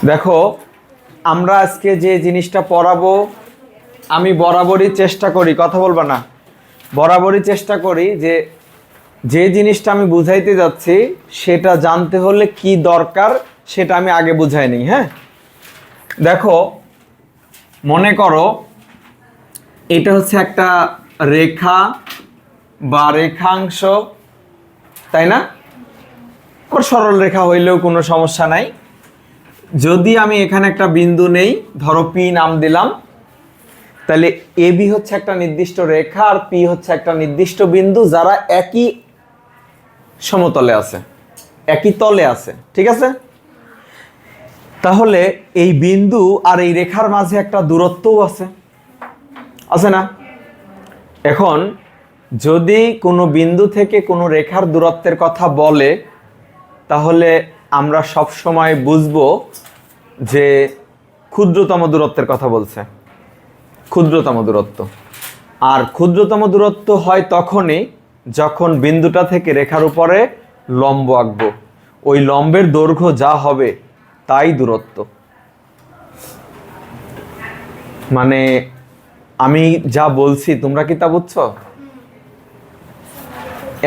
দেখো, আমরা আজকে যে জিনিসটা পড়াবো, আমি বরাবরই চেষ্টা করি, কথা বলবা না, বরাবরই চেষ্টা করি যে জিনিসটা আমি বুঝাইতে যাচ্ছি সেটা জানতে হলে কি দরকার সেটা আমি আগে বুঝাই নিই। হ্যাঁ, দেখো, মনে করো এটা হচ্ছে একটা রেখা বা রেখাংশ, তাই না? আর সরল রেখা হইলেও কোনো সমস্যা নাই। যদি আমি এখানে একটা বিন্দু নেই, ধরো পি নাম দিলাম, তাহলে এ বি হচ্ছে একটা নির্দিষ্ট রেখা আর পি হচ্ছে একটা নির্দিষ্ট বিন্দু, যারা একই সমতলে আছে, একই তলে আছে। ঠিক আছে? তাহলে এই বিন্দু আর এই রেখার মাঝে একটা দূরত্বও আছে না? এখন যদি কোনো বিন্দু থেকে কোনো রেখার দূরত্বের কথা বলে, তাহলে আমরা সব সময় বুঝবো যে ক্ষুদ্রতম দূরত্বের কথা বলছে, ক্ষুদ্রতম দূরত্ব। আর ক্ষুদ্রতম দূরত্ব হয় তখনই যখন বিন্দুটা থেকে রেখার উপরে লম্ব আঁকবো, ওই লম্বের দৈর্ঘ্য যা হবে তাই দূরত্ব। মানে আমি যা বলছি তোমরা কি তা বুঝছো?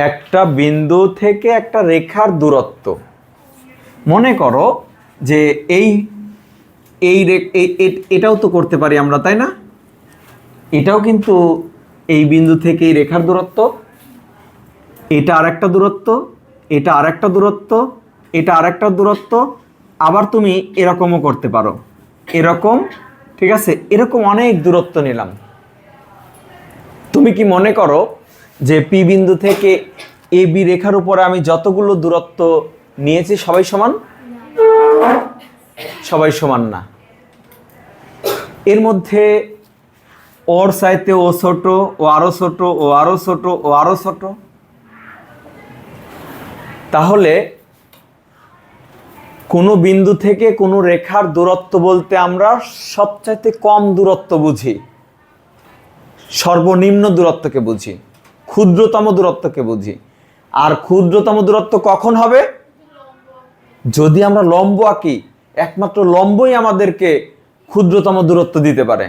একটা বিন্দু থেকে একটা রেখার দূরত্ব, মনে করো যে এটাও তো করতে পারি আমরা, তাই না? এটাও কিন্তু এই বিন্দু থেকে এই রেখার দূরত্ব, এটা আরেকটা দূরত্ব, এটা আরেকটা দূরত্ব, এটা আরেকটা দূরত্ব। আবার তুমি এরকমও করতে পারো, এরকম। ঠিক আছে, এরকম অনেক দূরত্ব নিলাম। তুমি কি মনে করো যে পি বিন্দু থেকে এ বি রেখার উপরে আমি যতগুলো দূরত্ব নিয়েছি সবাই সমান? সবাই সমান না। এর মধ্যে ওর চাইতে ও ছোট, ও আরো ছোট, ও আরো ছোট, ও আরো ছোট। তাহলে কোনো বিন্দু থেকে কোনো রেখার দূরত্ব বলতে আমরা সবচাইতে কম দূরত্ব বুঝি, সর্বনিম্ন দূরত্বকে বুঝি, ক্ষুদ্রতম দূরত্বকে বুঝি। আর ক্ষুদ্রতম দূরত্ব কখন হবে? যদি আমরা লম্ব আঁকি। একমাত্র লম্বই আমাদেরকে ক্ষুদ্রতম দূরত্ব দিতে পারে,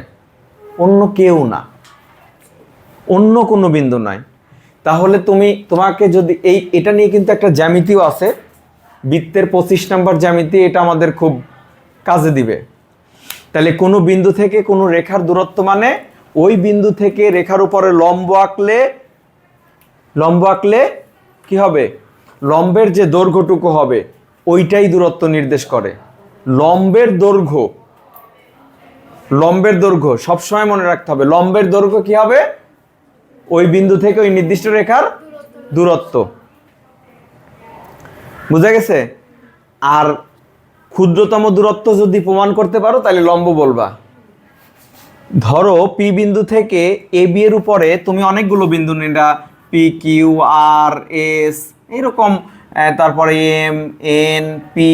অন্য কেউ না, অন্য কোনো বিন্দু নয়। তাহলে তোমাকে যদি এটা নিয়ে কিন্তু একটা জ্যামিতিও আছে, বৃত্তের 25 নম্বর জ্যামিতি, এটা আমাদের খুব কাজে দিবে। তাহলে কোনো বিন্দু থেকে কোনো রেখার দূরত্ব মানে ওই বিন্দু থেকে রেখার উপরে লম্ব আঁকলে কি হবে? লম্বের যে দৈর্ঘ্যটুকু হবে ওইটাই দূরত্ব নির্দেশ করে। লম্বের দৈর্ঘ্য সবসময় মনে রাখতে হবে, লম্বের দৈর্ঘ্য কি হবে? ওই বিন্দু থেকে ওই নির্দিষ্ট রেখার দূরত্ব। বুঝা গেছে? আর ক্ষুদ্রতম দূরত্ব যদি প্রমাণ করতে পারো তাহলে লম্ব বলবা। ধরো পি বিন্দু থেকে এ বি এর উপরে তুমি অনেকগুলো বিন্দু নিলা, পি কিউ আর এস এরকম, তারপরে এম এন পি,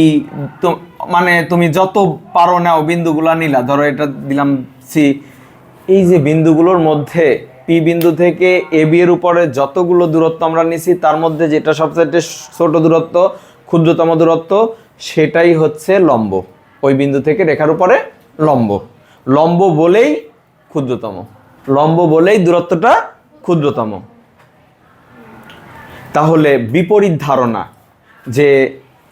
মানে তুমি যত পারো নাও বিন্দুগুলো নিলা। ধরো এটা দিলাম সি। এই যে বিন্দুগুলোর মধ্যে পি বিন্দু থেকে এ বি এর উপরে যতগুলো দূরত্ব আমরা নিছি তার মধ্যে যেটা সবচেয়ে ছোট দূরত্ব, ক্ষুদ্রতম দূরত্ব, সেটাই হচ্ছে লম্ব। ওই বিন্দু থেকে রেখার উপরে লম্ব। লম্ব বলেই ক্ষুদ্রতম, লম্ব বলেই দূরত্বটা ক্ষুদ্রতম। তাহলে বিপরীত ধারণা যে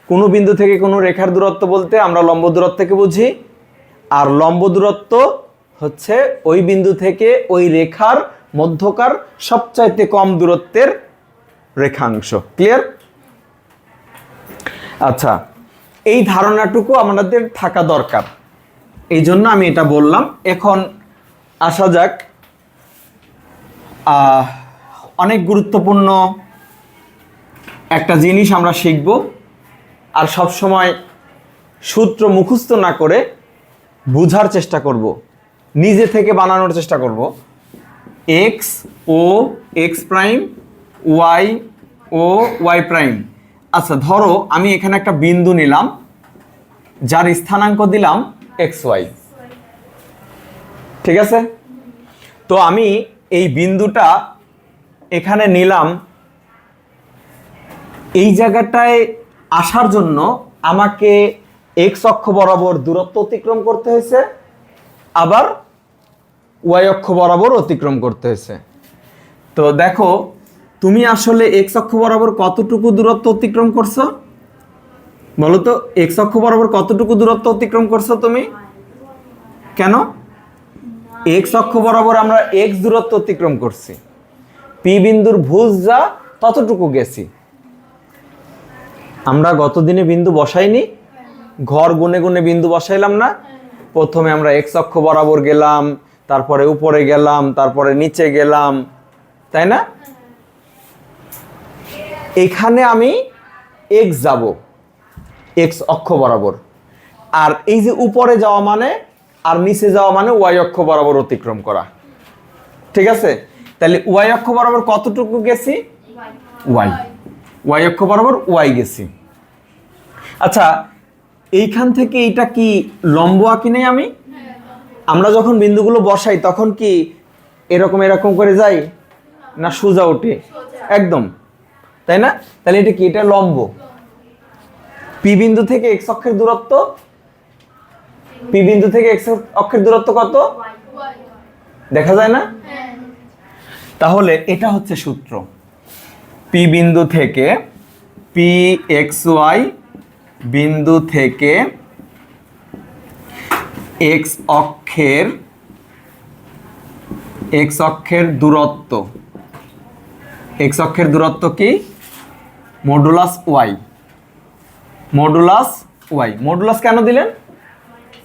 কোনো বিন্দু থেকে কোনো রেখার দূরত্ব বলতে আমরা লম্ব দূরত্বকে বুঝি, আর লম্ব দূরত্ব হচ্ছে ওই বিন্দু থেকে ওই রেখার মধ্যকার সবচাইতে কম দূরত্বের রেখাংশ। ক্লিয়ার? আচ্ছা, এই ধারণাটুকু আমাদের থাকা দরকার, এই জন্য আমি এটা বললাম। এখন আসা যাক, অনেক গুরুত্বপূর্ণ একটা জিনিস আমরা শিখব। আর সব সময় সূত্র মুখস্থ না করে বুঝার চেষ্টা করব, নিজে থেকে বানানোর চেষ্টা করব। এক্স ও এক্স প্রাইম, ওয়াই ও ওয়াই প্রাইম। আচ্ছা, ধরো আমি এখানে একটা বিন্দু নিলাম যার স্থানাঙ্ক দিলাম এক্স ওয়াই। ঠিক আছে? তো আমি এই বিন্দুটা এখানে নিলাম, এই জায়গাটায় আসার জন্য আমাকে এক্স অক্ষ বরাবর দূরত্ব অতিক্রম করতে হয়েছে, আবার ওয়াই অক্ষ বরাবর অতিক্রম করতে হয়েছে। তো দেখো তুমি আসলে এক্স অক্ষ বরাবর কতটুকু দূরত্ব অতিক্রম করছো বলো তো? এক্স অক্ষ বরাবর কতটুকু দূরত্ব অতিক্রম করছো তুমি? কেন? এক্স অক্ষ বরাবর আমরা এক্স দূরত্ব অতিক্রম করছি, পি বিন্দুর ভুজ যা ততটুকু গেছি। আমরা গত দিনে বিন্দু বসাইনি, ঘর গুনে গুনে বিন্দু বসাইলাম না? প্রথমে আমরা এক্স অক্ষ বরাবর গেলাম, তারপরে উপরে গেলাম, তারপরে নিচে গেলাম, তাই না? এখানে আমি এক্স যাব এক্স অক্ষ বরাবর, আর এই যে উপরে যাওয়া মানে আর নিচে যাওয়া মানে ওয়াই অক্ষ বরাবর অতিক্রম করা। ঠিক আছে, তাহলে ওয়াই অক্ষ বরাবর কতটুকু গেছি? ওয়াই, ওয়াই অক্ষ বরাবর ওয়াই গেছি। আচ্ছা, এইখান থেকে এইটা কি লম্ব আঁকি নেই আমি? আমরা যখন বিন্দুগুলো বসাই তখন কি এরকম এরকম করে যাই না সোজা ওঠে? একদম, তাই না? তাহলে এটা কি? এটা লম্ব। পি বিন্দু থেকে এক্স অক্ষের দূরত্ব, পি বিন্দু থেকে এক্স অক্ষের দূরত্ব কত দেখা যায় না? তাহলে এটা হচ্ছে সূত্র। পি বিন্দু থেকে, পি এক্স ওয়াই বিন্দু থেকে এক্স অক্ষের দূরত্ব, এক্স অক্ষের দূরত্ব কি? Modulus y. Modulus y. Modulus কেন দিলেন?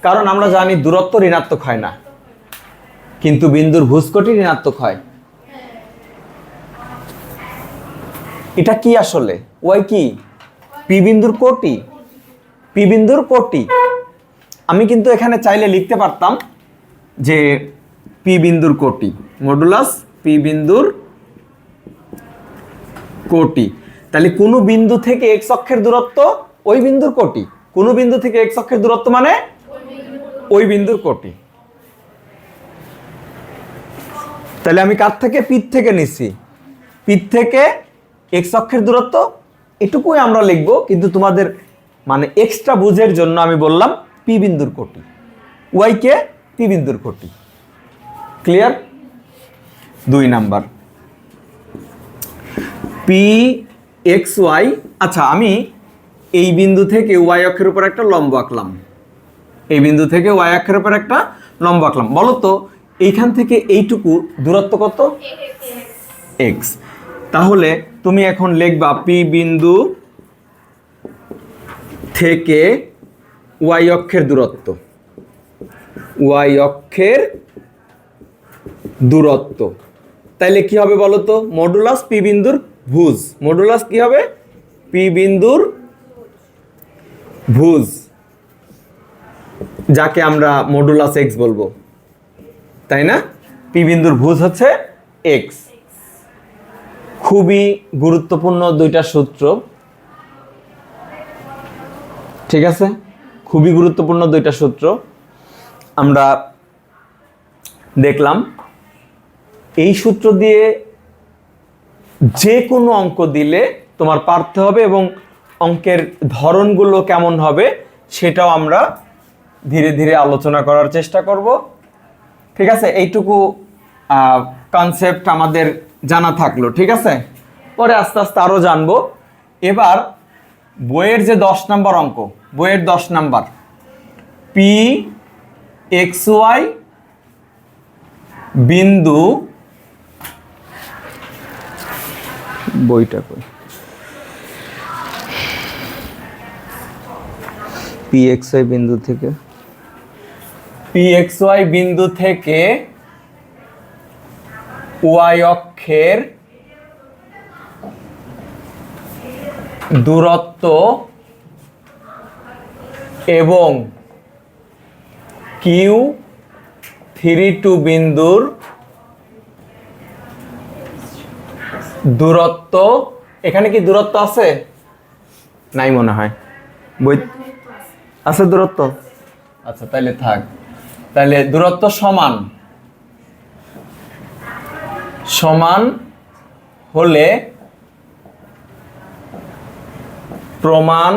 কারণ আমরা জানি দূরত্ব ঋণাত্মক হয় না, কিন্তু বিন্দুর ভুজকোটি ঋণাত্মক হয়। এটা কি আসলে? ওয়াই কি? পি বিন্দুর কোটি, পি বিন্দুর কোটি। আমি কিন্তু এখানে চাইলে লিখতে পারতাম যে পি বিন্দুর কোটি, মডুলাস পি বিন্দুর কোটি। তাহলে কোন বিন্দু থেকে এক্স অক্ষের দূরত্ব ওই বিন্দুর কোটি, কোন বিন্দু থেকে এক্স অক্ষের দূরত্ব মানে ওই বিন্দুর কোটি। তাহলে আমি কার থেকে? পি থেকে নিছি। পি থেকে এক্স অক্ষের দূরত্ব এটুকুই আমরা লিখবো, কিন্তু তোমাদের মানে এক্সট্রা বুঝের জন্য আমি বললাম পি বিন্দুর কোটি, ওয়াই কে পি বিন্দুর কোটি। Clear? 2 number P x y. আচ্ছা, আমি এই বিন্দু থেকে ওয়াই অক্ষের উপর একটা লম্ব আঁকলাম, এই বিন্দু থেকে ওয়াই অক্ষের উপর একটা লম্ব আঁকলাম। বলো তো এইখান থেকে এইটুকু দূরত্ব কত? এক্স। তাহলে তুমি এখন লিখবা পি বিন্দু থেকে ওয়াই অক্ষের দূরত্ব, ওয়াই অক্ষের দূরত্ব। তাইলে কি হবে বলো তো? মডুলাস পি বিন্দুর ভুজ। মডুলাস কি হবে? পি বিন্দুর ভুজ, যাকে আমরা মডুলাস এক্স বলবো, তাই না? পি বিন্দুর ভুজ হচ্ছে এক্স। খুবই গুরুত্বপূর্ণ দুইটা সূত্র, ঠিক আছে? খুবই গুরুত্বপূর্ণ দুইটা সূত্র আমরা দেখলাম। এই সূত্র দিয়ে যে কোনো অঙ্ক দিলে তোমার পারতে হবে, এবং অঙ্কের ধরনগুলো কেমন হবে সেটাও আমরা ধীরে ধীরে আলোচনা করার চেষ্টা করব। ঠিক আছে, এইটুকু কনসেপ্ট আমাদের জানা থাকলো। ঠিক আছে, পরে আস্তে আস্তে আরও জানবো। এবার বইয়ের যে 10 নম্বর অঙ্ক, বইয়ের 10 নাম্বার, পি এক্স ওয়াই বিন্দু, বইটা কই? পি এক্স ওয়াই বিন্দু থেকে, পি এক্স ওয়াই বিন্দু থেকে ওয়াই অক্ষের দূরত্ব এবং Q32 বিন্দুর দূরত্ব। এখানে কি দূরত্ব আছে? নাই মনে হয়। বই আছে দূরত্ব? আচ্ছা, তাহলে থাক। তাহলে দূরত্ব সমান সমান হলে প্রমাণ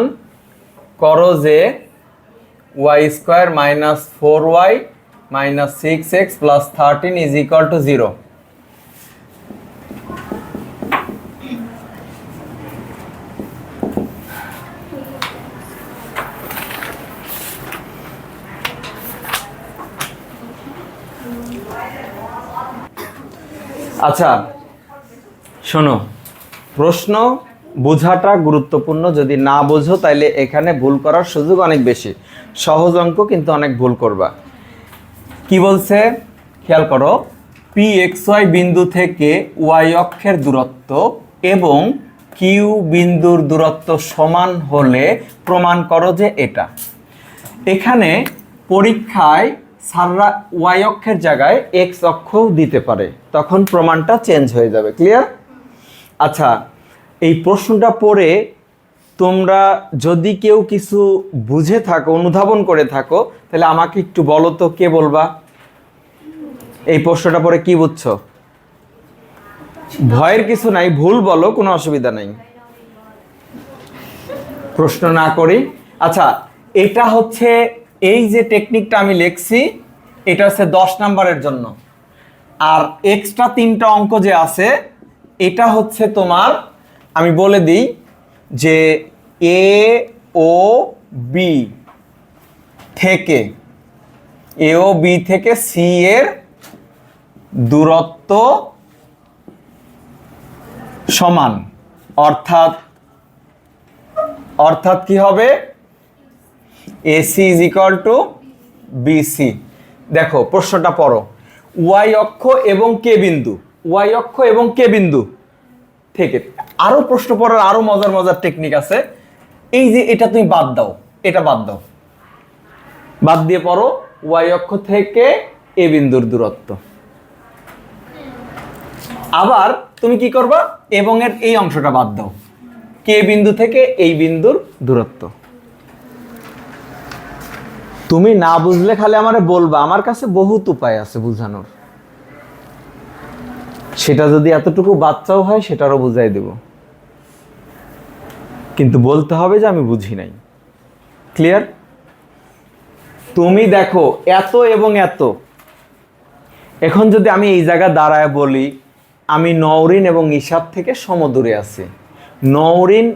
করো যে y square minus 4y minus 6x plus 13 is equal to 0। আচ্ছা শোনো, প্রশ্ন বোঝাটা গুরুত্বপূর্ণ। যদি না বোঝো তাইলে এখানে ভুল করার সুযোগ অনেক বেশি। সহজ অঙ্ক কিন্তু অনেক ভুল করবা। কি বলছে খেয়াল করো, পি এক্স ওয়াই বিন্দু থেকে ওয়াই অক্ষের দূরত্ব এবং কিউ বিন্দুর দূরত্ব সমান হলে প্রমাণ করো যে এটা। এখানে পরীক্ষায় স্যাররা ওয়াই অক্ষের জায়গায় এক্স অক্ষও দিতে পারে, তখন প্রমাণটা চেঞ্জ হয়ে যাবে। ক্লিয়ার? আচ্ছা, এই প্রশ্নটা পড়ে তোমরা যদি কেউ কিছু বুঝে থাকো, অনুধাবন করে থাকো, তাহলে আমাকে একটু বলো তো, কে বলবা এই প্রশ্নটা পড়ে কি বুঝছো? ভয়ের কিছু নাই, ভুল বলো, কোনো অসুবিধা নাই, প্রশ্ন না করি। আচ্ছা, এটা হচ্ছে এই যে টেকনিকটা আমি লিখছি, এটা হচ্ছে 10 নাম্বারের জন্য। আর এক্সট্রা 3টা অঙ্ক যে আছে, এটা হচ্ছে তোমার, আমি বলে দিই যে এ ও বি থেকে সি এর দূরত্ব সমান, অর্থাৎ কি হবে, AC is equal two BC। দেখো প্রশ্নটা পড়ো, ওয়াই অক্ষ এবং কে বিন্দু থেকে আরো প্রশ্ন পড়ার আরো মজার টেকনিক আছে। এই যে এটা তুমি বাদ দাও, এটা বাদ দিয়ে পড়ো ওয়াই অক্ষ থেকে এ বিন্দুর দূরত্ব। আবার তুমি কি করবা, এবং এর এই অংশটা বাদ দাও, কে বিন্দু থেকে এই বিন্দুর দূরত্ব। তুমি না বুঝলে খালি আমারে বলবা, আমার কাছে বহুত উপায় আছে বুঝানোর। সেটা যদি এতটুকু বাচ্চাও হয় সেটারও বুঝাই দেব, কিন্তু বলতে হবে যে আমি বুঝি নাই। ক্লিয়ার? তুমি দেখো এত এবং এত, এখন যদি আমি এই জায়গা দাঁড়ায় বলি আমি নওরিন এবং ঈশাদ থেকে সমদূরে আছি, নওরিন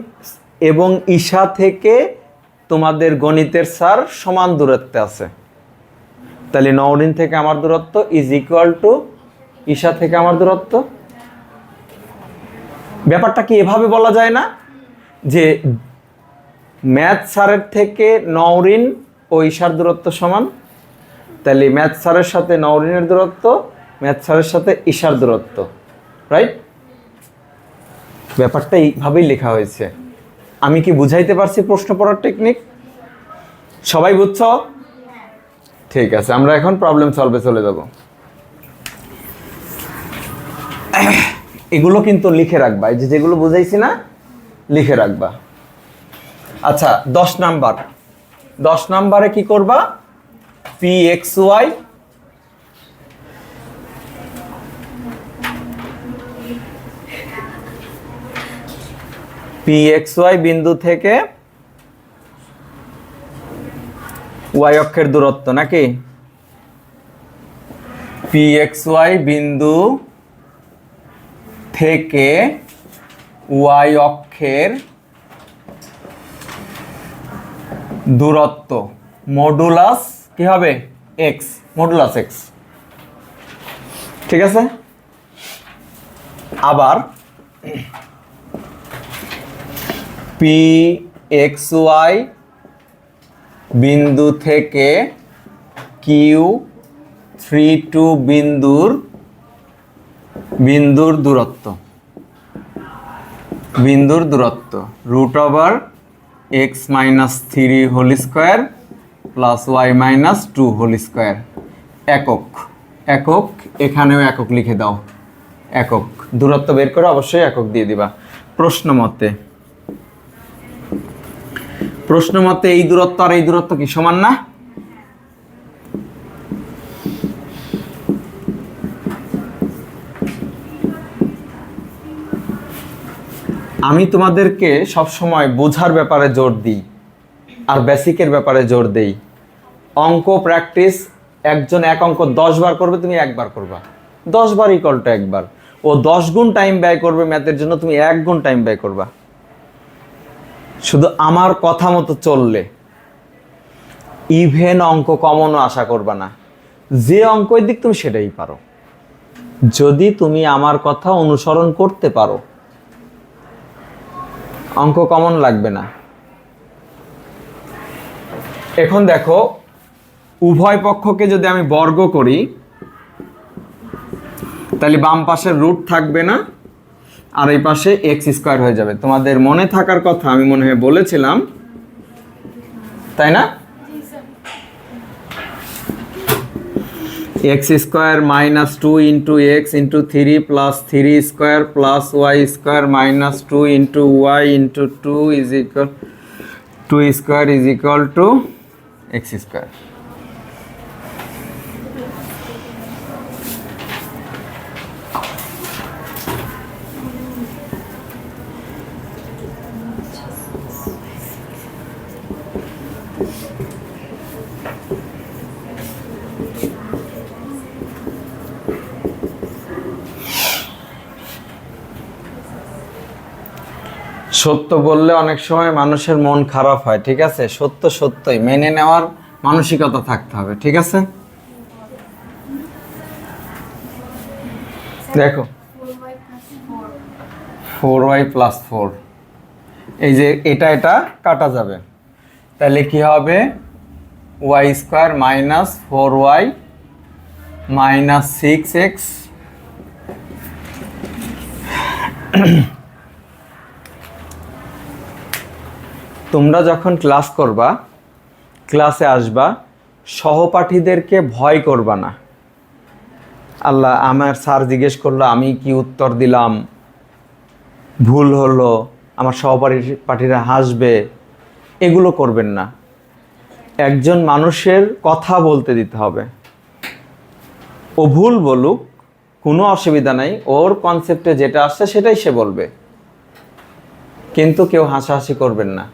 এবং ঈশা থেকে তোমাদের গণিতের স্যার সমান দূরত্বে আছে, তাহলে নওরিন থেকে আমার দূরত্ব ইজ ইকুয়াল টু ঈশা থেকে আমার দূরত্ব। ব্যাপারটা কি এভাবে বলা যায় না যে ম্যাথ স্যারের থেকে নওরিন ও ঈশার দূরত্ব সমান, তাহলে ম্যাথ স্যারের সাথে নওরিনের দূরত্ব, ম্যাথ স্যারের সাথে ঈশার দূরত্ব, রাইট? ব্যাপারটা এইভাবেই লেখা হয়েছে। আমি কি বুঝাইতে পারছি প্রশ্ন পড়ার টেকনিক? সবাই বুঝছো? ঠিক আছে, আমরা এখন প্রবলেম সলভে চলে যাব। এগুলো কিন্তু লিখে রাখবা, এই যে যেগুলো বুঝাইছি না, লিখে রাখবা। আচ্ছা 10 নাম্বারে কি করবা, পি এক্স ওয়াই বিন্দু থেকে ওয়াই অক্ষের দূরত্ব, নাকি পি এক্স ওয়াই বিন্দু থেকে ওয়াই অক্ষের দূরত্ব মডুলাস কি হবে, এক্স, মডুলাস এক্স। ঠিক আছে? আবার পি এক্স ওয়াই বিন্দু থেকে কিউ 3 2 বিন্দুর দূরত্ব root over x minus 3 whole square plus y minus 2 whole square. একক, এখানেও একক লিখে দাও, একক। দূরত্ব বের করে অবশ্যই একক দিয়ে দিবা। প্রশ্ন মতে এই দূরত্ব আর এই দূরত্ব কি সমান না? আমি তোমাদেরকে সবসময় বোঝার ব্যাপারে জোর দিই আর বেসিকের ব্যাপারে জোর দেই। অঙ্ক প্র্যাকটিস, একজন এক অঙ্ক 10 বার করবে, তুমি একবার করবা। 10 বার ইকুয়াল টু একবার। ও 10 গুণ টাইম ব্যয় করবে ম্যাথের জন্য, তুমি 1 গুণ টাইম ব্যয় করবা। শুধু আমার কথা মতো চললে ইভেন অঙ্ক কমনও আশা করবা না। যে অঙ্কের দিক তুমি সেটাই পারো, যদি তুমি আমার কথা অনুসরণ করতে পারো। অঙ্ক কমন লাগবে না। এখন দেখো, উভয় পক্ষকে যদি আমি বর্গ করি, তাহলে বাম পাশের রুট থাকবে না, আর এই পাশে এক্স স্কোয়ার হয়ে যাবে। তোমাদের মনে থাকার কথা আমি মনে হয় বলেছিলাম, তাই না? X square minus 2 into x into 3 plus 3 square plus y square minus 2 into y into 2 is equal 2 square is equal to x square. সত্য বললে অনেক সময় মানুষের মন খারাপ হয়, ঠিক আছে? সত্য সত্যই মেনে নেওয়ার মানসিকতা থাকতে হবে, ঠিক আছে? দেখো 4y প্লাস 4, এই যে এটা কাটা যাবে, তাহলে কি হবে? y square minus 4y minus 6x তোমরা যখন ক্লাস করবা, ক্লাসে আসবা, সহপাঠীদেরকে ভয় করবা না। আল্লাহ, আমার স্যার জিজ্ঞেস করলো, আমি কি উত্তর দিলাম, ভুল হলো, আমার সহপাঠীরা হাসবে, এগুলো করবেন না। একজন মানুষের কথা বলতে দিতে হবে। ও ভুল বলুক, কোনো অসুবিধা নাই, ওর কনসেপ্টে যেটা আসছে সেটাই সে বলবে, কিন্তু কেউ হাসাহাসি করবেন না।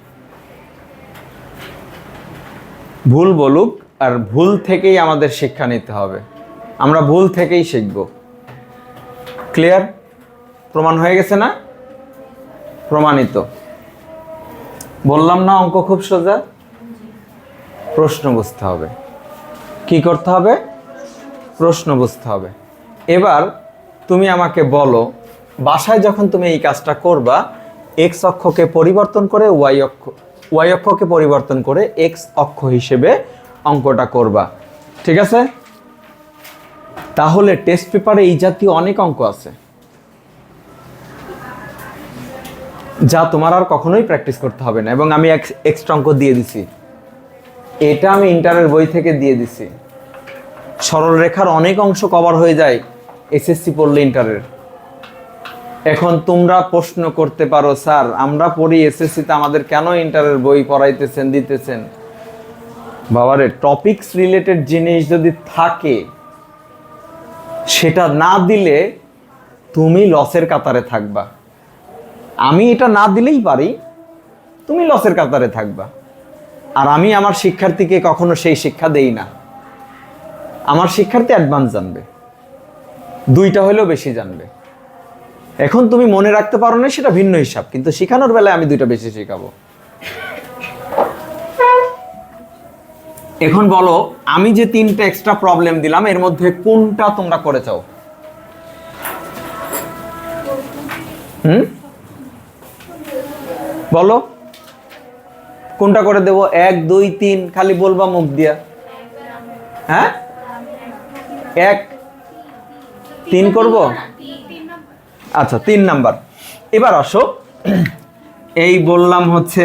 ভুল বলুক, আর ভুল থেকেই আমাদের শিক্ষা নিতে হবে, আমরা ভুল থেকেই শিখব। ক্লিয়ার? প্রমাণ হয়ে গেছে না? প্রমাণিত। বললাম না অঙ্ক খুব সোজা? প্রশ্ন বুঝতে হবে। কি করতে হবে? প্রশ্ন বুঝতে হবে। এবার তুমি আমাকে বলো, বাসায় যখন তুমি এই কাজটা করবা, এক্স অক্ষকে পরিবর্তন করে ওয়াই অক্ষকে পরিবর্তন করে এক্স অক্ষ হিসেবে অঙ্কটা করবা, ঠিক আছে? তাহলে টেস্ট পেপারে এই জাতীয় অনেক অঙ্ক আছে যা তোমার আর কখনোই প্র্যাকটিস করতে হবে না, এবং আমি এক্সট্রা অঙ্ক দিয়ে দিছি। এটা আমি ইন্টারের বই থেকে দিয়ে দিছি। সরল রেখার অনেক অংশ কভার হয়ে যায় এসএসসি পড়লে ইন্টারের। এখন তোমরা প্রশ্ন করতে পারো, স্যার আমরা পড়ি এসএসসিতে, আমাদের কেন ইন্টারের বই পড়াইতেছেন, দিতেছেন? বাবারে, টপিকস রিলেটেড জিনিস যদি থাকে, সেটা না দিলে তুমি লসের কাতারে থাকবা। আমি এটা না দিলেই পারি, তুমি লসের কাতারে থাকবা। আর আমি আমার শিক্ষার্থীকে কখনো সেই শিক্ষা দেই না। আমার শিক্ষার্থী অ্যাডভান্স জানবে, 2টা হলেও বেশি জানবে। এখন তুমি মনে রাখতে পারো না, সেটা ভিন্ন হিসাব, কিন্তু শেখানোর বেলায় আমি 2টা বেশি শেখাবো। এখন বলো, আমি যে 3টা এক্সট্রা প্রবলেম দিলাম, এর মধ্যে কোনটা তোমরা করে চাও? বলো কোনটা করে দেব? 1 2 3 খালি বলবা মুখ দিয়া। হ্যাঁ, 1 3 করব? আচ্ছা, 3 নাম্বার। এবার আসো, এই বললাম হচ্ছে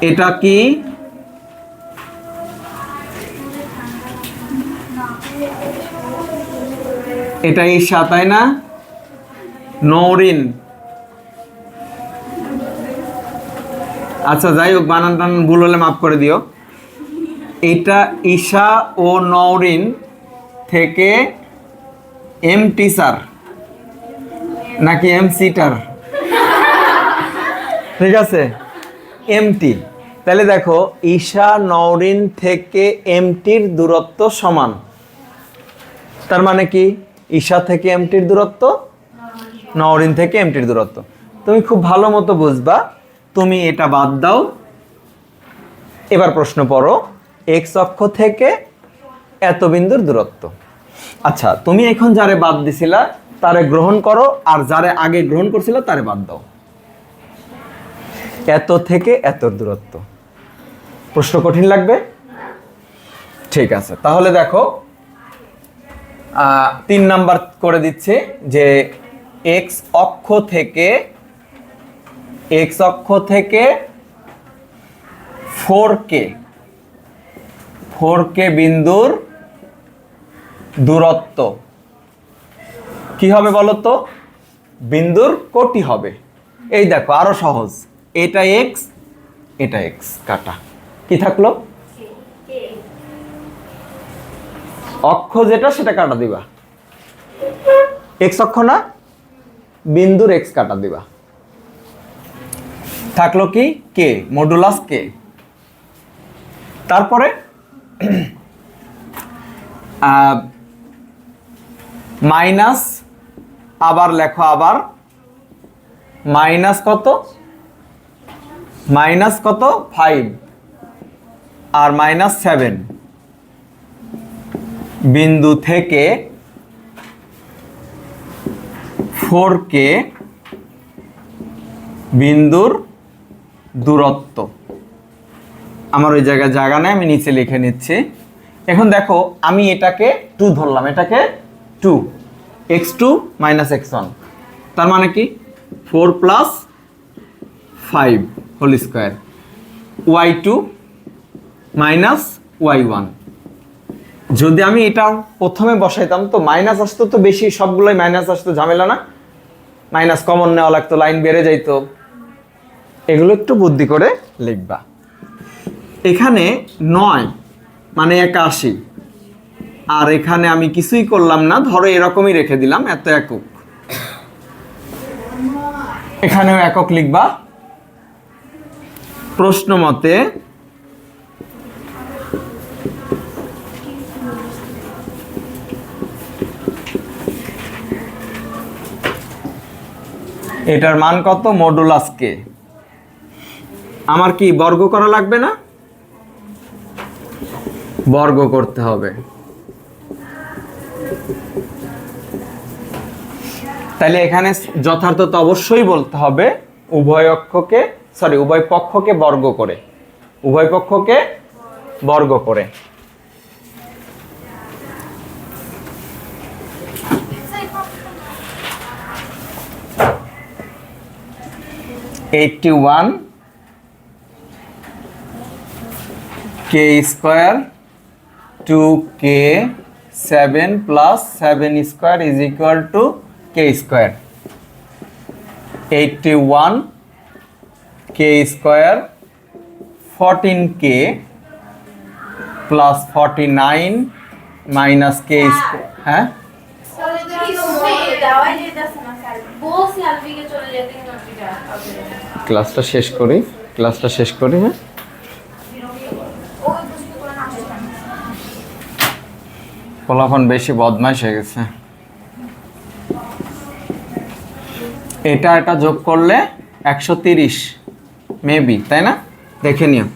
এটা কি? এটা ঈশা, তাই না? নৌরিন। আচ্ছা, যাই হোক, বানান টানান ভুল হলে মাফ করে দিও। এটা ঈশা ও নৌরিন থেকে এম টিচার নাকি এম সিটার? ঠিক আছে, এমটি। তাহলে দেখো ঈশা নওরিন থেকে এমটির দূরত্ব সমান, তার মানে কি ঈশা থেকে এমটির দূরত্ব নওরিন থেকে এমটির দূরত্ব। তুমি খুব ভালো মতো বুঝবা, তুমি এটা বাদ দাও। এবার প্রশ্ন পড়ো, এক্স অক্ষ থেকে এত বিন্দুর দূরত্ব। আচ্ছা, তুমি এখন যারে বাদ দিছিলা তারে গ্রহণ করো, আর যারে আগে গ্রহণ করছিল তারে বাদ দাও। এত থেকে এতর দূরত্ব, প্রশ্ন কঠিন লাগবে? ঠিক আছে, তাহলে দেখো 3 নাম্বার করে দিচ্ছে যে এক্স অক্ষ থেকে 4K বিন্দুর দূরত্ব কি হবে বলো তো? বিন্দুর কোটি হবে। এই দেখো আরো সহজ, এটা এক্স এটা এক্স, কাটা কি থাকলো? অক্ষ যেটা সেটা কাটা দিবা, এক্স অক্ষ না, বিন্দুর এক্স কাটা দিবা, থাকলো কি কে, মডুলাস কে। তারপরে মাইনাস, আবার লেখো, আবার মাইনাস কত, মাইনাস কত 5 আর মাইনাস 7 বিন্দু থেকে 4K বিন্দুর দূরত্ব। আমার ওই জায়গায় জায়গা নেই, আমি নিচে লিখে নিচ্ছি। এখন দেখো আমি এটাকে 2 ধরলাম, এটাকে 2, x2 মাইনাস x1, তার মানে কি 4 plus 5 whole square, y2 minus y1। যদি আমি এটা প্রথমে বসাইতাম তো মাইনাস আসতো, তো বেশি সবগুলোই মাইনাস আসতো, ঝামেলা না, মাইনাস কমন নেওয়া লাগতো, লাইন বেড়ে যাইতো। এগুলো একটু বুদ্ধি করে লিখবা। এখানে 9 মানে 81, আর এখানে আমি কিছুই করলাম না, ধরো এরকমই রেখে দিলাম, এত একক, এখানেও একক লিখবা। প্রশ্ন মতে এটার মান কত, মডুলাস কে। আমার কি বর্গ করা লাগবে না? বর্গ করতে হবে। তাহলে এখানে যথার্থত অবশ্যই বলতে হবে উভয় পক্ষকে বর্গ করে, উভয় পক্ষকে বর্গ করে। (81 K square 2K 7 plus 7 square is equal two K square. 81 K square 14K plus 49 minus K square. হ্যাঁ, ক্লাসটা শেষ করি। হ্যাঁ, ফলাফল বেশি বদমাইশ হয়ে গেছে। এটা যোগ করলে 130 মেবি, তাই না? দেখে নিও।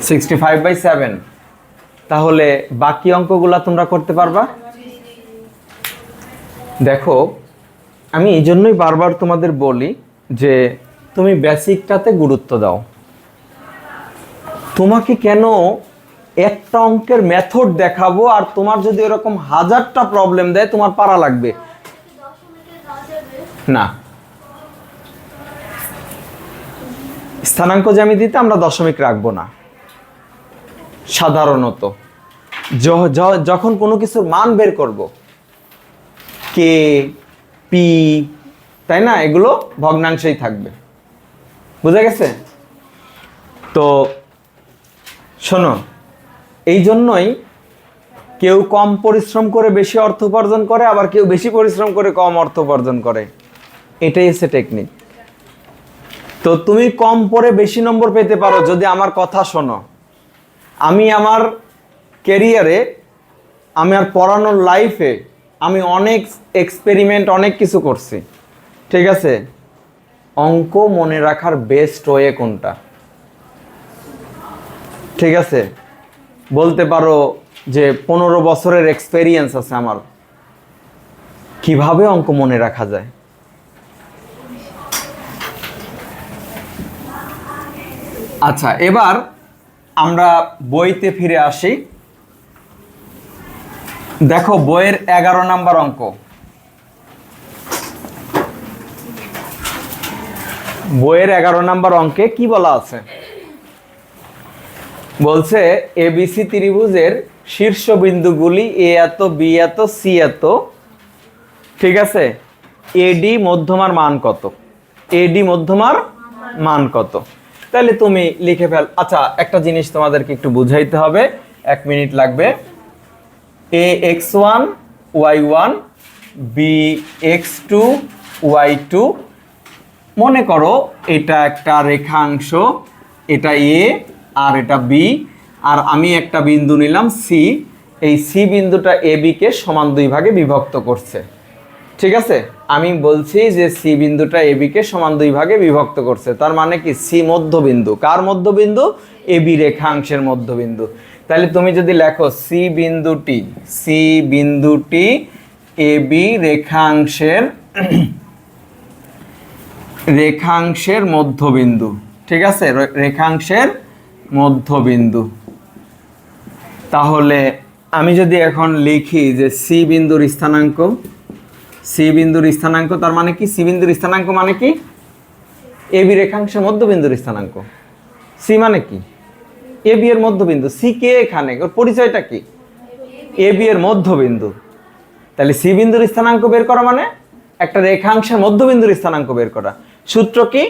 (65/7) তাহলে বাকি অঙ্কগুলা তোমরা করতে পারবা। দেখো আমি এই জন্যই বারবার তোমাদের বলি যে তুমি বেসিকটাতে গুরুত্ব দাও। তোমাকে কেন একটা অঙ্কের মেথড দেখাবো আর তোমার যদি এরকম 1000টা প্রবলেম দেয় তোমার পারা লাগবে না। স্থানাঙ্ক জ্যামিতিতে আমরা দশমিক রাখবো না সাধারণত, যখন কোনো কিছুর মান বের করব, কে, পি, তাই না, এগুলো ভগ্নাংশেই থাকবে। বুঝা গেছে? তো শোনো, এই জন্যই কেউ কম পরিশ্রম করে বেশি অর্থ উপার্জন করে, আবার কেউ বেশি পরিশ্রম করে কম অর্থ উপার্জন করে। এটাই হচ্ছে টেকনিক। তো তুমি কম পড়ে বেশি নম্বর পেতে পারো যদি আমার কথা শোনো। আমি আমার ক্যারিয়ারে, আমি আর পড়ানোর লাইফে আমি অনেক এক্সপেরিমেন্ট, অনেক কিছু করছি। ঠিক আছে? অঙ্ক মনে রাখার বেস্ট ওয়ে কোনটা? ঠিক আছে, বলতে পারো যে 15 বছরের এক্সপেরিয়েন্স আছে আমার, কিভাবে অঙ্ক মনে রাখা যায়। আচ্ছা, এবার আমরা বইতে ফিরে আসি। দেখো বইয়ের 11 নাম্বার অঙ্ক। বইয়ের 11 নাম্বার অঙ্কে কি বলা আছে? বলছে এবিসি ত্রিভুজের শীর্ষবিন্দুগুলি এ এত, বি এত, সি এত। ঠিক আছে, এডি মধ্যমার মান কত? এডি মধ্যমার মান কত? তাহলে তুমি লিখে ফেল। আচ্ছা, একটা জিনিস তোমাদেরকে একটু বুঝাইতে হবে, 1 মিনিট লাগবে। A X one Y one, B X two Y two. মনে করো এটা একটা রেখাংশ, এটা এ আর এটা বি, আর আমি একটা বিন্দু নিলাম সি। এই সি বিন্দুটা এ বিকে সমান 2 ভাগে বিভক্ত করছে। ঠিক আছে, আমি বলছি যে সি বিন্দুটা এ বিকে সমান 2 ভাগে বিভক্ত করছে। তার মানে কি? সি মধ্যবিন্দু। কার মধ্যবিন্দু? এ বি রেখাংশের মধ্যবিন্দু। তাহলে তুমি যদি লেখো সি বিন্দুটি এ বি রেখাংশের মধ্যবিন্দু। ঠিক আছে, রেখাংশের মধ্যবিন্দু। তাহলে আমি যদি এখন লিখি যে সি বিন্দুর স্থানাঙ্ক, তার মানে কি? সি বিন্দুর স্থানাঙ্ক মানে কি? এ বি রেখাংশের মধ্যবিন্দুর স্থানাঙ্ক। সি মানে কি? এ বি এর মধ্যবিন্দু। সি কে এখানে, ওর পরিচয়টা কি? এ বি এর মধ্যবিন্দু। তাহলে সি বিন্দুর স্থানাঙ্ক বের করা মানে একটা রেখাংশের মধ্যবিন্দুর স্থানাঙ্ক বের করা। সূত্র কি?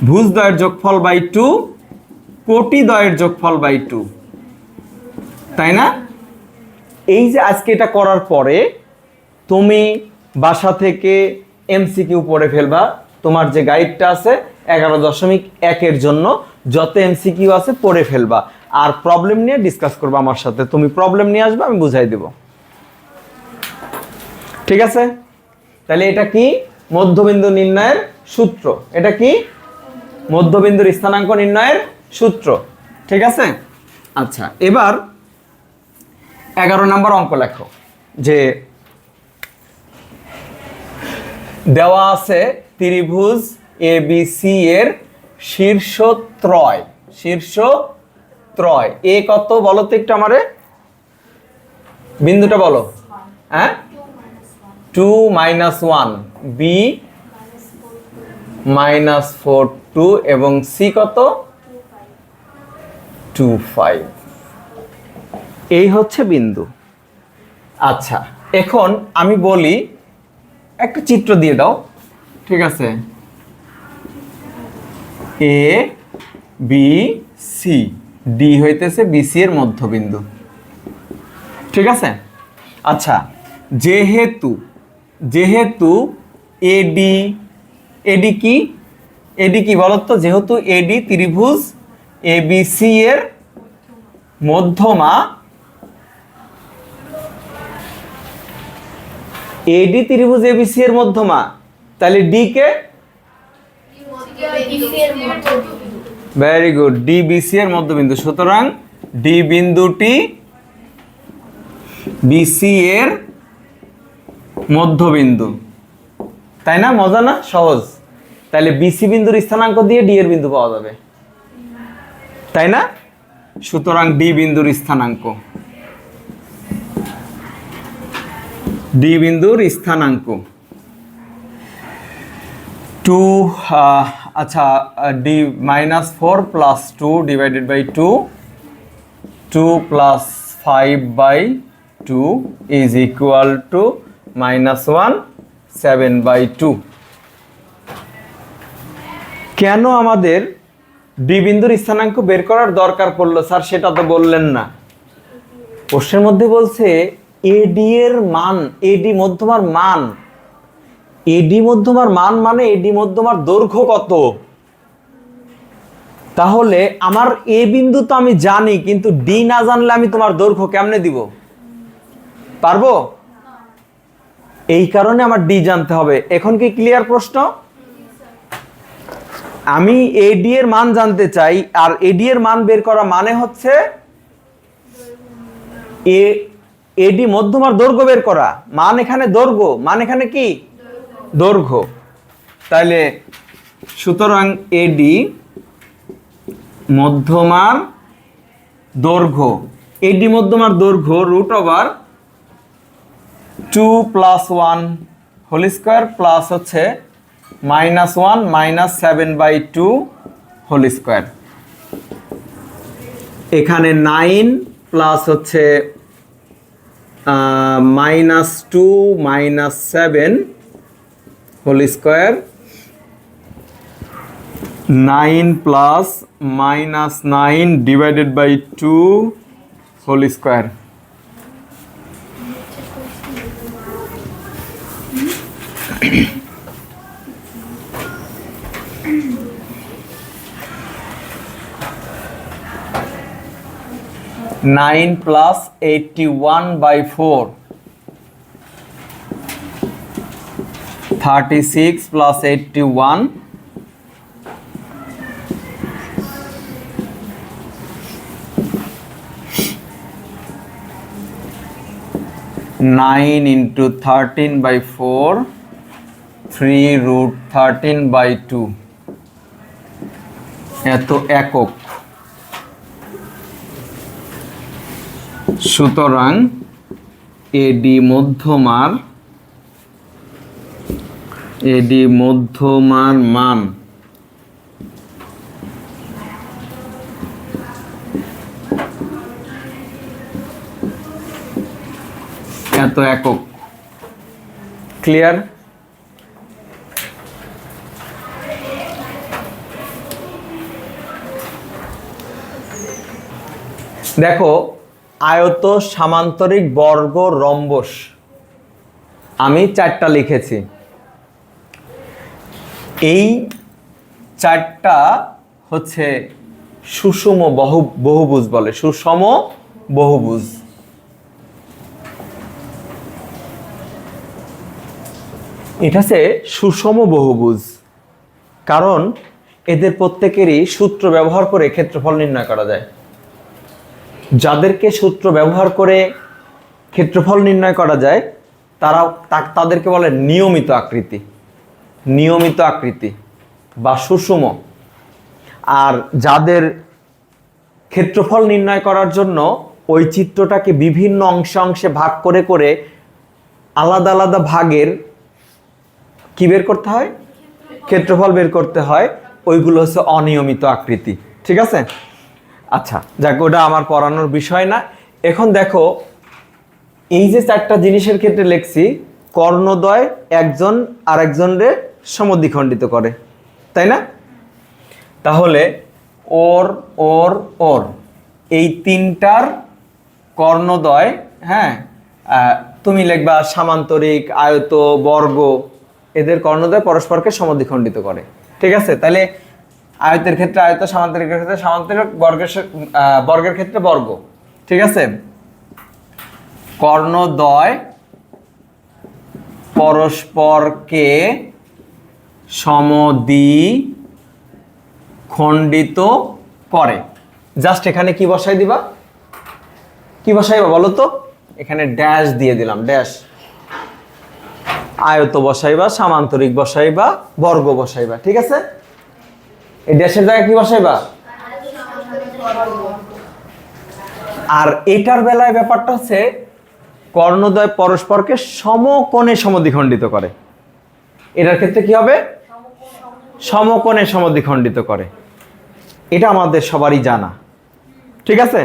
ভুজদ্বয়ের যোগফল বাই 2, কোটিদ্বয়ের যোগফল বাই 2, তাই না? এই যে আজকে এটা করার পরে তুমি বাসা থেকে এমসিকিউ পড়ে ফেলবা। তোমার যে গাইডটা আছে 11.1 জন্য যত এমসিকিউ আছে পড়ে ফেলবা, আর প্রবলেম নিয়ে ডিসকাস করবা আমার সাথে। তুমি প্রবলেম নিয়ে আসবে, আমি বুঝাই দেব। ঠিক আছে? তাহলে এটা কি? মধ্যবিন্দু নির্ণয়ের সূত্র। এটা কি? মধ্যবিন্দুর স্থানাঙ্ক নির্ণয়ের সূত্র। ঠিক আছে? আচ্ছা, এবার 11 নম্বর অঙ্ক লেখো। যে দেওয়া আছে ত্রিভুজ এবিসি এর শীর্ষত্রয়। এ কত বলো তো একটু আমারে, বিন্দুটা বলো। হ্যাঁ, 2 - 1, বি -4 2, এবং সি কত? 2 5। এই হচ্ছে বিন্দু। আচ্ছা, এখন আমি বলি একটা চিত্র দিয়ে দাও। ঠিক আছে, এ বি সি, ডি হইতেছে বিসি এর মধ্যবিন্দু। ঠিক আছে? আচ্ছা, যেহেতু এডি কি বলতো? যেহেতু এডি ত্রিভুজ এবিসি এর মধ্যমা, এডি ত্রিভুজ এবিসি এর মধ্যমা, তাহলে ডি কে? ভেরি গুড, ডি বিসি এর মধ্যবিন্দু। সুতরাং ডি বিন্দুটি বিসি এর মধ্যবিন্দু। তাই না? মজা না? সহজ। তাহলে বিসি বিন্দুর স্থানাঙ্ক দিয়ে ডি এর বিন্দু পাওয়া যাবে, তাই না? সুতরাং ডি বিন্দুর স্থানাঙ্ক, টু, আচ্ছা, ডি -4 + 2 / 2, 2 + 5/2 = -1 7/2। কেন আমাদের ডি বিন্দুর স্থানাঙ্ক বের করার দরকার পড়লো স্যার, সেটা তো বললেন না। প্রশ্নের মধ্যে বলছে এডি এর মান, এডি মধ্যমার মান, এডি মধ্যমার মান মানে এডি মধ্যমার দৈর্ঘ্য কত। তাহলে আমার এ বিন্দু তো আমি জানি, কিন্তু ডি না জানলে আমি তোমার দৈর্ঘ্য কেমনে দিব? পারবো? এই কারণে আমার ডি জানতে হবে। এখন কি ক্লিয়ার প্রশ্ন? আমি এডি এর মান জানতে চাই, আর এডি এর মান বের করা মানে হচ্ছে এডি মধ্যমার দৈর্ঘ্য বের করা। মান এখানে দৈর্ঘ্য, মান এখানে কি দৈর্ঘ্য। তাইলে সুতরাং এডি মধ্যমার দৈর্ঘ্য, এডি মধ্যমার দৈর্ঘ্য √2 + 1 হোল স্কয়ার প্লাস হচ্ছে -1 -7/2 হোল স্কয়ার। এখানে 9 প্লাস হচ্ছে -2 -7 whole square, 9 plus -9 /2 whole square. Nine plus 81/4, 36 plus 81, 9 × 13/4, 3√13/2 এত একক। সুতরাং এডি মধ্যমার মান এত একক। ক্লিয়ার? দেখো, আয়ত, সামান্তরিক, বর্গ, রম্বস আমি 4টা লিখেছি। এই 4টা হচ্ছে সুষম বহুভুজ বলে, সুষম বহুভুজ। এটা হচ্ছে সুষম বহুভুজ, কারণ এদের প্রত্যেকেরই সূত্র ব্যবহার করে ক্ষেত্রফল নির্ণয় করা যায়। যাদেরকে সূত্র ব্যবহার করে ক্ষেত্রফল নির্ণয় করা যায় তাদেরকে বলে নিয়মিত আকৃতি, নিয়মিত আকৃতি বা সুষম। আর যাদের ক্ষেত্রফল নির্ণয় করার জন্য ওই চিত্রটাকে বিভিন্ন অংশে অংশে ভাগ করে করে আলাদা আলাদা ভাগের কি বের করতে হয়, ক্ষেত্রফল বের করতে হয়, ওইগুলো হচ্ছে অনিয়মিত আকৃতি। ঠিক আছে? আচ্ছা, যাক, ওটা আমার পড়ানোর বিষয় না। এখন দেখো, এই যে 4টা জিনিসের ক্ষেত্রে লিখছি, কর্ণদ্বয় একজন আরেকজনরে সমদ্বিখণ্ডিত করে, তাই না? তাহলে ওর ওর ওর এই 3টার কর্ণদ্বয়, হ্যাঁ, তুমি লিখবা সামান্তরিক, আয়ত, বর্গ, এদের কর্ণদ্বয় পরস্পরকে সমদ্বিখণ্ডিত করে। ঠিক আছে? তাহলে আয়তের ক্ষেত্রে আয়ত, সামান্তরিকের ক্ষেত্রে সামান্তরিক, বর্গের ক্ষেত্রে বর্গ। ঠিক আছে? কর্ণদ্বয় পরস্পরকে সমদ্বিখণ্ডিত করে। জাস্ট এখানে কি বসাই দিবা, কি বসাইবা বলো তো? এখানে ড্যাশ দিয়ে দিলাম, ড্যাশ। আয়ত বসাইবা, সামান্তরিক বসাইবা, বর্গ বসাইবা। ঠিক আছে? এই ড্যাশের জায়গায় কি বসাইবা? আর এটার বেলায় ব্যাপারটা হচ্ছে কর্ণদ্বয় পরস্পরকে সমকোণে সমদ্বিখণ্ডিত করে। এটার ক্ষেত্রে কি হবে? সমকোণে সমদ্বিখণ্ডিত করে। এটা আমাদের সবারই জানা। ঠিক আছে?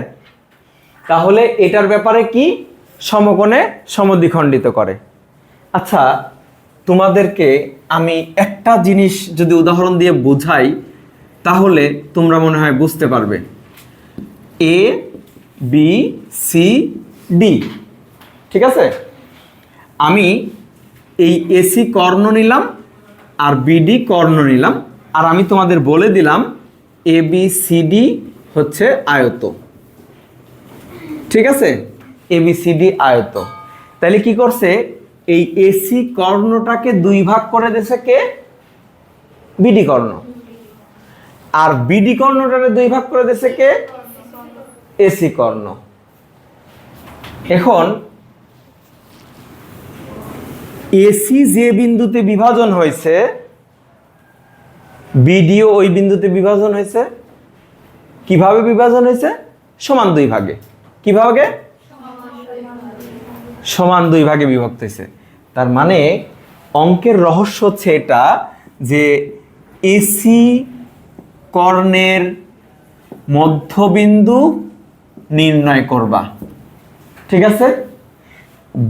তাহলে এটার ব্যাপারে কি, সমকোণে সমদ্বিখণ্ডিত করে। আচ্ছা, তোমাদেরকে আমি একটা জিনিস যদি উদাহরণ দিয়ে বোঝাই তাহলে তোমরা মনে হয় বুঝতে পারবে। এ বি সি ডি, ঠিক আছে? আমি এই এসি কর্ণ নিলাম আর বিডি কর্ণ নিলাম, আর আমি তোমাদের বলে দিলাম এ বি সি ডি হচ্ছে আয়ত, ঠিক আছে? এ বি সি ডি আয়ত। তাহলে কি করছে, এই এসি কর্ণটাকে দুই ভাগ করে দিয়েছে কে? বিডি কর্ণ। আর বিডি কর্ণটাকে দুই ভাগ করে দিয়েছে কে? এসি কর্ণ। এখন এসি যে বিন্দুতে বিভাজন হয়েছে, বিডিও ওই বিন্দুতে বিভাজন হয়েছে। কিভাবে বিভাজন হয়েছে? সমান দুই ভাগে। কিভাবে? সমান দুই ভাগে বিভক্ত হয়েছে। তার মানে অঙ্কের রহস্য হচ্ছে এটা যে এসি কর্ণের মধ্যবিন্দু নির্ণয় করবা, ঠিক আছে?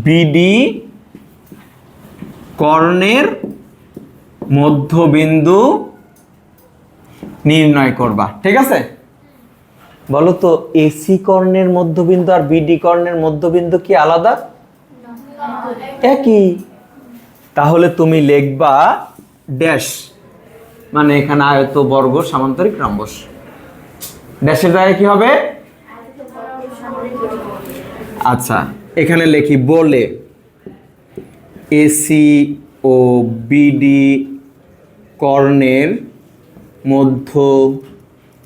বিডি কর্ণের মধ্যবিন্দু নির্ণয় করবা, ঠিক আছে? বলো তো, এসি কর্ণের মধ্যবিন্দু আর বিডি কর্ণের মধ্যবিন্দু কি আলাদা? একই। তাহলে তুমি লিখবা ড্যাশ, মানে এখানে আয়ত, বর্গ, সামান্তরিক, রম্বস। ড্যাশের জায়গায় কি হবে? আচ্ছা, এখানে লিখি বলে এসি ও বিডি কর্ণের মধ্য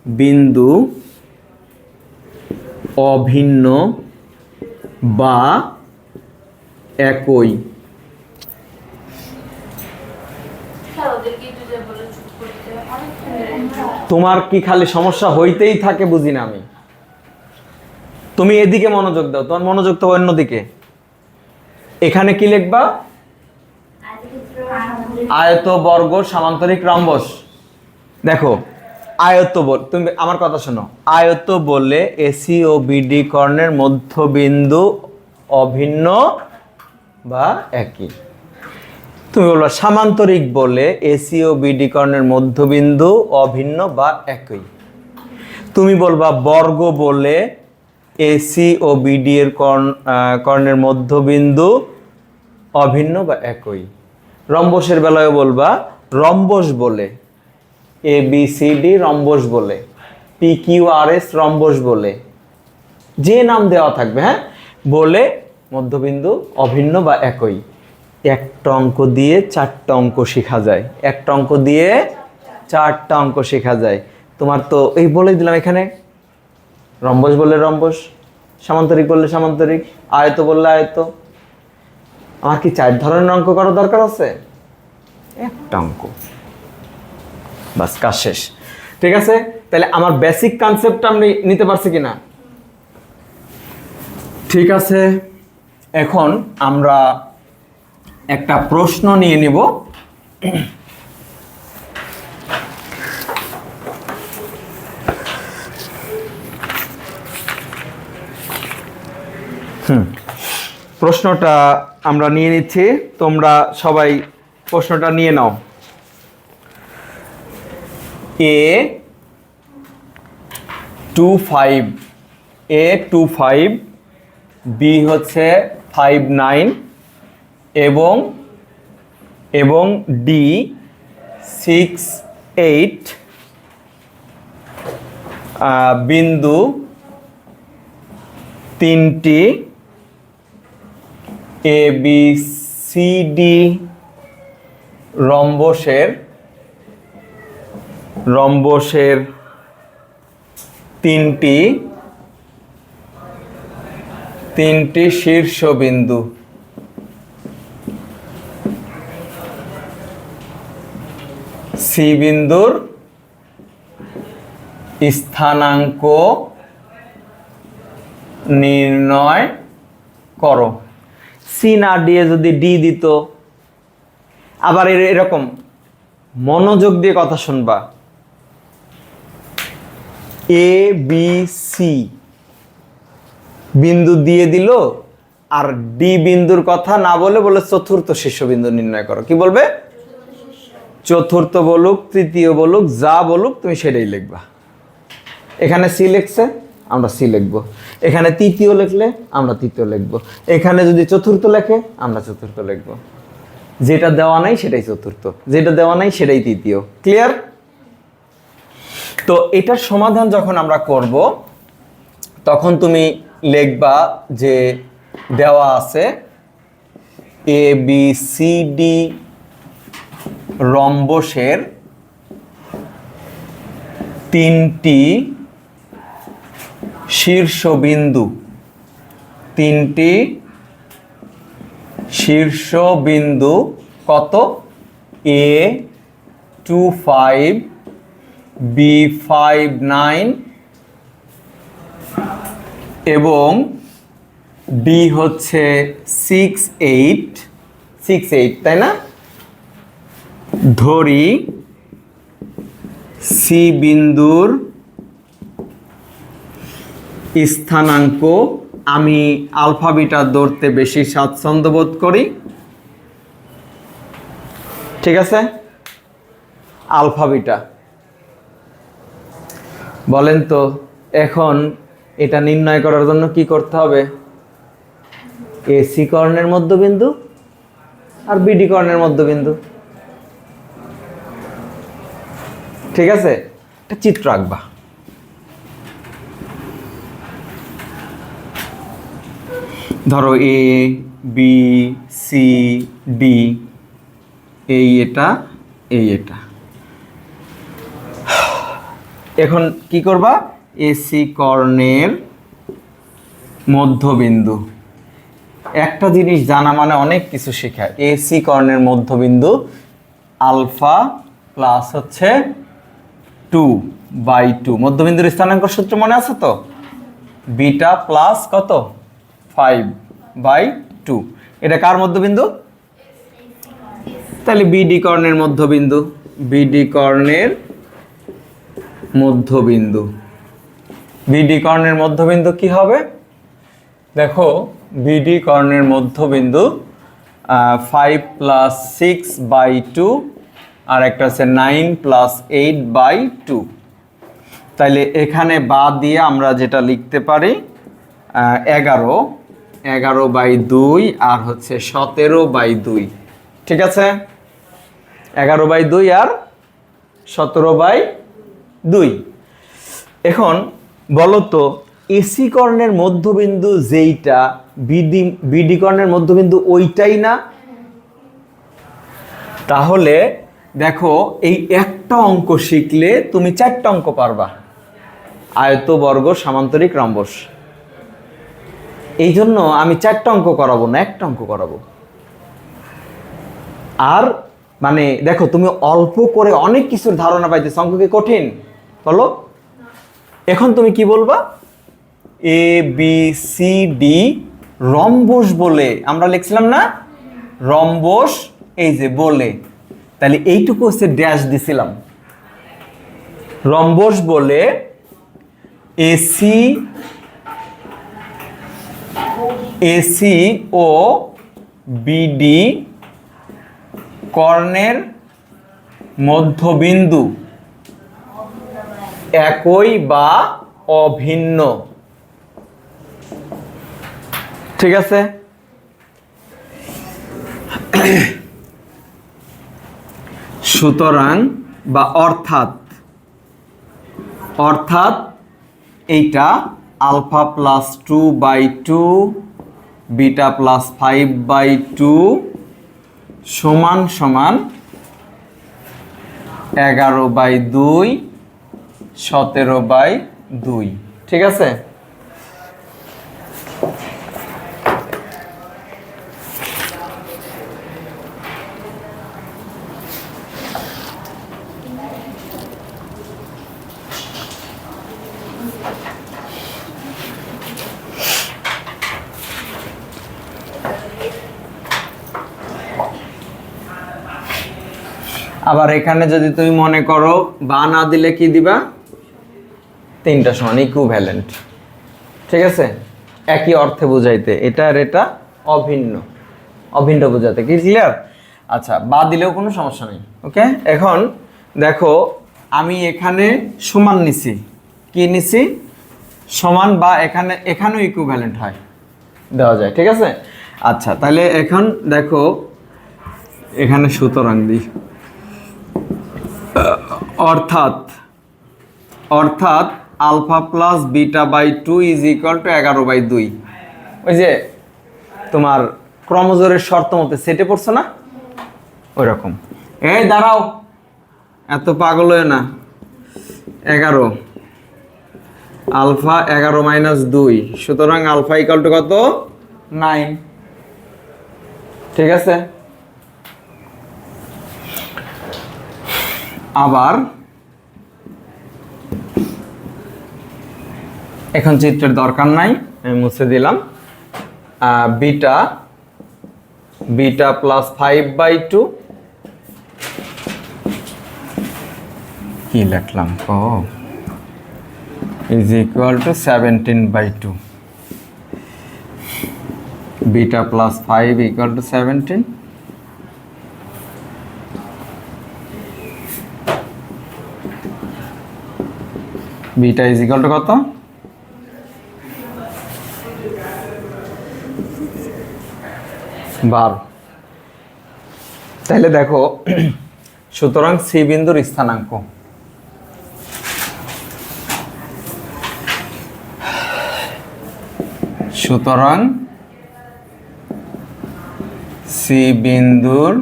বিন্দু অভিন্ন বা একই। তোমার কি খালি সমস্যা হইতেই থাকে বুঝি না আমি। তুমি এদিকে মনোযোগ দাও, তোমার মনোযোগ তো অন্যদিকে। এখানে কি লিখবা? আয়ত, বর্গ, সামান্তরিক, রম্বস। দেখো, আয়ত বল, তুমি আমার কথা শোনো। আয়ত বললে এসি ও বিডি কর্ণের মধ্যবিন্দু অভিন্ন বা একই। তুমি বলবা সামান্তরিক বলে এসি ও বিডি কর্ণের মধ্যবিন্দু অভিন্ন বা একই। তুমি বলবা বর্গ বলে এসি ও বিডি এর কর্ণের মধ্যবিন্দু অভিন্ন বা একই। রম্বসের বেলায় বলবা রম্বস বলে A B C D rhombus বলে, P Q R S rhombus বলে, যে নাম দেওয়া থাকবে, হ্যাঁ, বলে মধ্যবিন্দু অভিন্ন বা একই। একটা অঙ্ক দিয়ে চারটা অঙ্ক শেখা যায়, একটা অঙ্ক দিয়ে চারটা অঙ্ক শেখা যায়। তোমার তো এই বলে দিলাম, এখানে রম্বস বললে রম্বস, সামান্তরিক বললে সামান্তরিক, আয়ত বললে আয়ত। আমার কি চার ধরনের অঙ্ক করার দরকার আছে? একটা অঙ্ক, বাস, কাজ শেষ। ঠিক আছে? তাহলে আমার বেসিক কনসেপ্টটা আমি নিতে পারছি কিনা? ঠিক আছে, এখন আমরা একটা প্রশ্ন নিয়ে নিব। প্রশ্নটা আমরা নিয়ে নিচ্ছি, তোমরা সবাই প্রশ্নটা নিয়ে নাও। A25, A25, B হচ্ছে 59 এবং D 68 বিন্দু তিনটি ABCD রম্বসের তিনটি শীর্ষবিন্দু। সি বিন্দুর স্থানাঙ্ক নির্ণয় করো। সি না দিয়ে যদি ডি দিত, আবার এরকম মনোযোগ দিয়ে কথা শুনবা। এ বি সি বিন্দু দিয়ে দিল, আর ডি বিন্দুর কথা না বলে বলে চতুর্থ শীর্ষবিন্দু নির্ণয় করো। কি বলবে? চতুর্থ বলুক, তৃতীয় বলুক, যা বলুক তুমি সেটাই লিখবা। এখানে সি লিখছে, আমরা সি লিখবো। এখানে তৃতীয় লিখলে আমরা তৃতীয় লিখবো। এখানে যদি চতুর্থ লেখে আমরা চতুর্থ লিখবো। যেটা দেওয়া নাই সেটাই চতুর্থ, যেটা দেওয়া নাই সেটাই তৃতীয়। ক্লিয়ার? তো এটার সমাধান যখন আমরা করব তখন তুমি লিখবা যে দেওয়া আছে এ বি সি ডি রম্বসের তিনটি শীর্ষবিন্দু, তিনটি শীর্ষবিন্দু কত? এ 25, বি 59 এবং ডি হচ্ছে 68, তাই না? ধরি সি বিন্দুর স্থানাঙ্ক, আমি আলফা বিটা ধরতে বেশি স্বাচ্ছন্দ্য বোধ করি। ঠিক আছে? আলফা বিটা বলেন তো এখন এটা নির্ণয় করার জন্য কি করতে হবে? এসি কর্ণের মধ্যবিন্দু আর বিডি কর্ণের মধ্যবিন্দু। ঠিক আছে? একটা চিত্র আঁকবা। ধরো এ বি সি ডি, এই এটা এই এটা। এখন কি করবা? এসি কর্ণের মধ্যবিন্দু। একটা জিনিস জানা মানে অনেক কিছু শেখায়। এসি কর্ণের মধ্যবিন্দু আলফা প্লাস হচ্ছে 2/2। মধ্যবিন্দুর স্থানাঙ্ক সূত্র মনে আছে তো? বিটা প্লাস কত? 5/2। এটা কার মধ্যবিন্দু? তাহলে বিডি কর্ণের মধ্যবিন্দু। বিডি কর্ণের মধ্যবিন্দু, বিডি কর্ণের মধ্যবিন্দু কি হবে? দেখো বিডি কর্ণের মধ্যবিন্দু 5 + 6/2 আর একটা আছে 9 + 8/2। তাইলে এখানে বাদ দিয়ে আমরা যেটা লিখতে পারি 11/2 আর হচ্ছে 17/2। ঠিক আছে? 11/2 আর 17/2। এখন বলো তো এসি কর্ণের মধ্যবিন্দু যেইটা বিডি কর্ণের মধ্যবিন্দু ওইটাই না? তাহলে দেখো এই একটা অঙ্ক শিখলে তুমি 4টা অঙ্ক পারবা। আয়ত, বর্গ, সামান্তরিক, রম্বস। এই জন্য আমি 4টা অঙ্ক করাবো না, একটা অঙ্ক করাবো। আর মানে দেখো তুমি অল্প করে অনেক কিছুর ধারণা পাইতেছ। অঙ্ক কি কঠিন? বলো। এখন তুমি কি বলবা? A B C D rhombus বলে আমরা লিখছিলাম না? রম্বস এই যে বলে, তাহলে এইটুকু হচ্ছে ড্যাশ দিছিলাম। রম্বস বলে এসি ও বিডি কর্ণের মধ্যবিন্দু একই বা অভিন্ন। ঠিক আছে? সুতরাং বা অর্থাৎ এইটা আলফা প্লাস 2/2 বিটা প্লাস 5/2 সমান 11/2 17/2। ঠিক আছে? আবার এখানে যদি তুমি মনে করো বা না দিলে কি দিবা? 3টা সমান ইকুইভ্যালেন্ট। ঠিক আছে? একই অর্থে বোঝাইতে, এটা আর এটা অভিন্ন, অভিন্ন বোঝাতে। কি ক্লিয়ার? আচ্ছা, বা দিলেও কোনো সমস্যা নেই। ওকে, এখন দেখো আমি এখানে সমান নিছি, কি নিছি? সমান, বা এখানেও ইকুইভ্যালেন্ট হয়, দেওয়া যায়। ঠিক আছে? আচ্ছা, তাহলে এখন দেখো এখানে সুতরাং দিই, অর্থাৎ অর্থাৎ alpha plus beta by 2 is equal to 11/2। ওই যে তোমার ক্রমজোরের শর্ত মতে সেটে পড়ছো না, ওই রকম। এই দাঁড়াও, এত পাগল হয়ে না। 11 আলফা 11 - 2, সুতরাং আলফা ইকুয়াল টু কত? 9। ঠিক আছে? আবার এখন চিত্রের দরকার নাই, আমি মুছে দিলাম। বিটা বিটা প্লাস 5/2 কি লিখলাম is equal two 17/2। Beta plus 5 equal to 17। Beta is equal two কত? বার। তাহলে দেখো, সুতরাং সি বিন্দুর স্থানাঙ্ক, সুতরাং সি বিন্দুর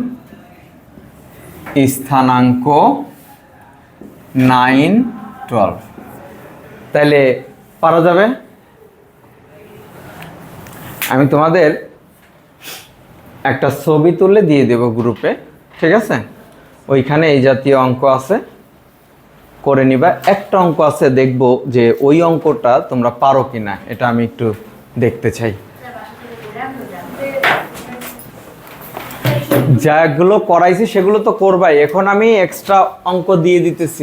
স্থানাঙ্ক 9, 12। তাহলে পারা যাবে। আমি তোমাদের একটা ছবি তুলে দিয়ে দেব গ্রুপে, ঠিক আছে? ওইখানে এই জাতীয় অঙ্ক আছে, করে নিবা। একটা অঙ্ক আছে, দেখবো যে ওই অঙ্কটা তোমরা পারো কিনা, এটা আমি একটু দেখতে চাই। যেগুলো করাইছি সেগুলো তো করবাই, এখন আমি এক্সট্রা অঙ্ক দিয়ে দিতেছি।